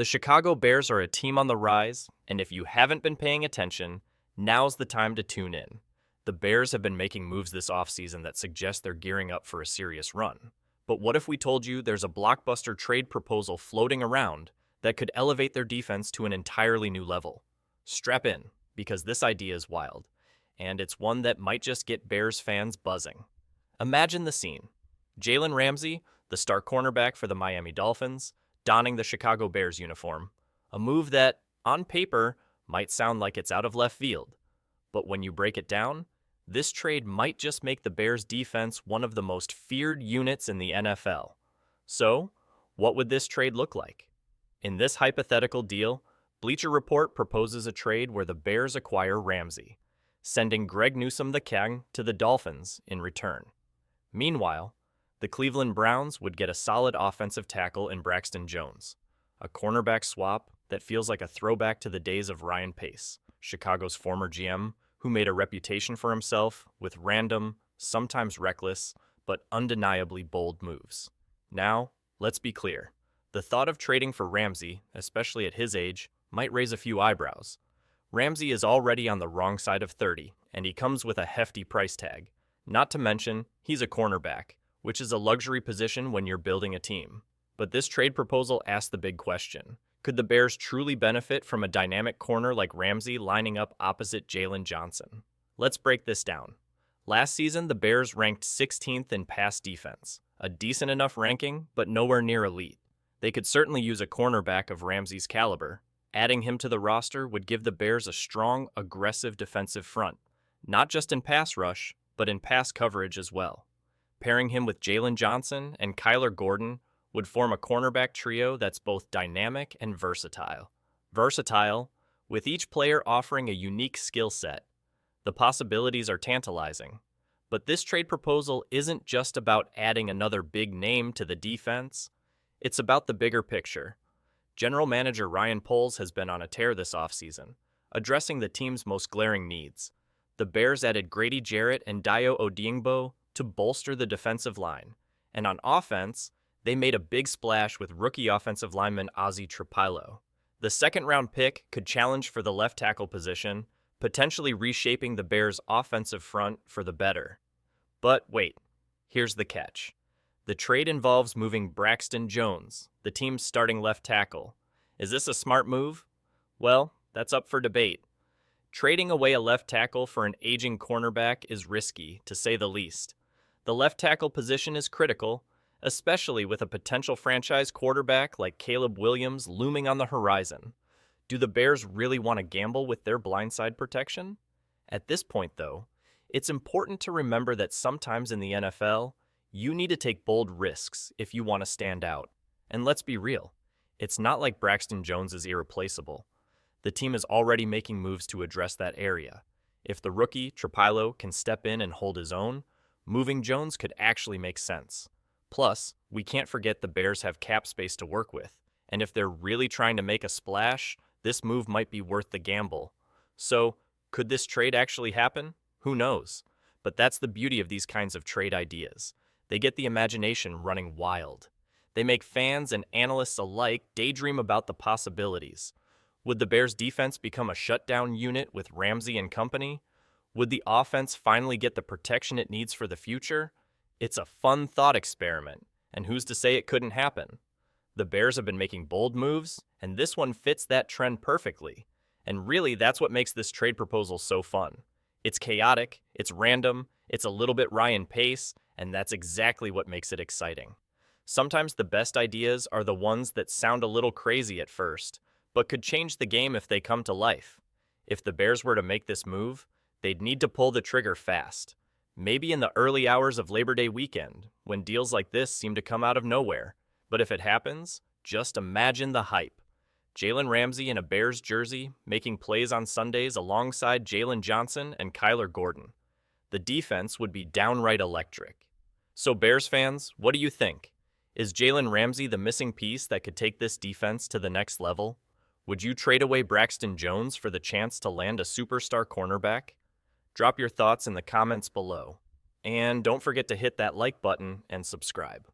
The Chicago Bears are a team on the rise, and if you haven't been paying attention, now's the time to tune in. The Bears have been making moves this offseason that suggest they're gearing up for a serious run. But what if we told you there's a blockbuster trade proposal floating around that could elevate their defense to an entirely new level? Strap in, because this idea is wild, and it's one that might just get Bears fans buzzing. Imagine the scene. Jalen Ramsey, the star cornerback for the Miami Dolphins, donning the Chicago Bears uniform, a move that, on paper, might sound like it's out of left field. But when you break it down, this trade might just make the Bears defense one of the most feared units in the NFL. So, what would this trade look like? In this hypothetical deal, Bleacher Report proposes a trade where the Bears acquire Ramsey, sending Greg Newsome the King to the Dolphins in return. Meanwhile, the Cleveland Browns would get a solid offensive tackle in Braxton Jones, a cornerback swap that feels like a throwback to the days of Ryan Pace, Chicago's former GM, who made a reputation for himself with random, sometimes reckless, but undeniably bold moves. Now, let's be clear. The thought of trading for Ramsey, especially at his age, might raise a few eyebrows. Ramsey is already on the wrong side of 30, and he comes with a hefty price tag. Not to mention, he's a cornerback, which is a luxury position when you're building a team. But this trade proposal asks the big question. Could the Bears truly benefit from a dynamic corner like Ramsey lining up opposite Jalen Johnson? Let's break this down. Last season, the Bears ranked 16th in pass defense, a decent enough ranking, but nowhere near elite. They could certainly use a cornerback of Ramsey's caliber. Adding him to the roster would give the Bears a strong, aggressive defensive front, not just in pass rush, but in pass coverage as well. Pairing him with Jalen Johnson and Kyler Gordon would form a cornerback trio that's both dynamic and versatile. Versatile, with each player offering a unique skill set. The possibilities are tantalizing. But this trade proposal isn't just about adding another big name to the defense. It's about the bigger picture. General Manager Ryan Poles has been on a tear this offseason, addressing the team's most glaring needs. The Bears added Grady Jarrett and Dayo Odeyingbo to bolster the defensive line. And on offense, they made a big splash with rookie offensive lineman Ozzie Trapilo. The second-round pick could challenge for the left tackle position, potentially reshaping the Bears' offensive front for the better. But wait, here's the catch. The trade involves moving Braxton Jones, the team's starting left tackle. Is this a smart move? Well, that's up for debate. Trading away a left tackle for an aging cornerback is risky, to say the least. The left tackle position is critical, especially with a potential franchise quarterback like Caleb Williams looming on the horizon. Do the Bears really want to gamble with their blindside protection? At this point, though, it's important to remember that sometimes in the NFL, you need to take bold risks if you want to stand out. And let's be real, it's not like Braxton Jones is irreplaceable. The team is already making moves to address that area. If the rookie, Trapilo, can step in and hold his own, moving Jones could actually make sense. Plus, we can't forget the Bears have cap space to work with, and if they're really trying to make a splash, this move might be worth the gamble. So, could this trade actually happen? Who knows? But that's the beauty of these kinds of trade ideas. They get the imagination running wild. They make fans and analysts alike daydream about the possibilities. Would the Bears' defense become a shutdown unit with Ramsey and company? Would the offense finally get the protection it needs for the future? It's a fun thought experiment, and who's to say it couldn't happen? The Bears have been making bold moves, and this one fits that trend perfectly. And really, that's what makes this trade proposal so fun. It's chaotic, it's random, it's a little bit Ryan Pace, and that's exactly what makes it exciting. Sometimes the best ideas are the ones that sound a little crazy at first, but could change the game if they come to life. If the Bears were to make this move, they'd need to pull the trigger fast. Maybe in the early hours of Labor Day weekend, when deals like this seem to come out of nowhere. But if it happens, just imagine the hype. Jalen Ramsey in a Bears jersey, making plays on Sundays alongside Jalen Johnson and Kyler Gordon. The defense would be downright electric. So Bears fans, what do you think? Is Jalen Ramsey the missing piece that could take this defense to the next level? Would you trade away Braxton Jones for the chance to land a superstar cornerback? Drop your thoughts in the comments below. And don't forget to hit that like button and subscribe.